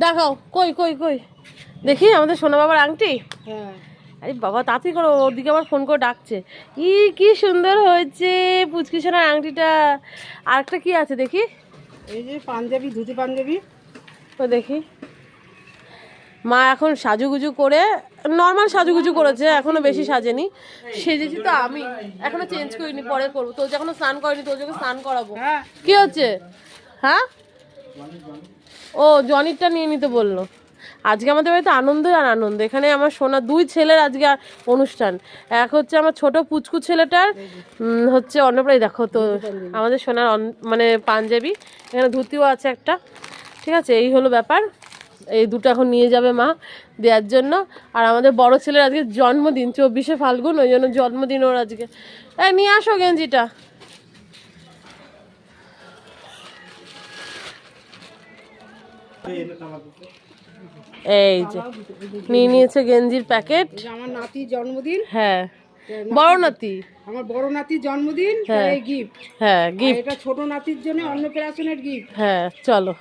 দেখাও, কই কই কই দেখি আমাদের সোনা বাবার আংটি। হ্যাঁ আরে বাবা তাড়াতাড়ি করো, ওর দিকে আবার ফোন করে ডাকছে। কি সুন্দর হয়েছে পুচকি সোনার আংটিটা। আরেকটা কি আছে দেখি, এই যে পাঞ্জাবি, ধুতি পাঞ্জাবি। ও দেখি। মা এখন সাজুগুজু করে, নর্মাল সাজুগুজু করেছে, এখনো বেশি সাজেনি। সেজেছি তো আমি, এখনো চেঞ্জ করিনি, পরে করবো। তোর যখন স্নান করিনি, তোর যখন স্নান করাবো। কি হচ্ছে? হ্যাঁ, ও জনিরটা নিয়ে নিতে বললো। আজকে আমাদের বাড়িতে আনন্দ আর আনন্দ। এখানে আমার সোনা দুই ছেলের আজকে অনুষ্ঠান। এক হচ্ছে আমার ছোট পুচকু ছেলেটার হচ্ছে অন্নপ্রায়, দেখো তো আমাদের সোনার মানে পাঞ্জাবি, এখানে ধুতিও আছে একটা। ঠিক আছে, এই হলো ব্যাপার। এই দুটো এখন নিয়ে যাবে মা দেওয়ার জন্য। আর আমাদের বড় ছেলের আজকে জন্মদিন, 24শে ফাল্গুন, ওই জন্য জন্মদিন ওর আজকে। নিয়ে আসো গেঞ্জিটা। এই যে নিয়ে নিয়েছে গেঞ্জির প্যাকেট। আমার নাতির জন্মদিন। হ্যাঁ, বড় নাতি, আমার বড় নাতির জন্মদিন, এই গিফট। হ্যাঁ গিফট। এটা ছোট নাতির জন্য অন্নপ্রাশনের গিফট। হ্যাঁ চলো।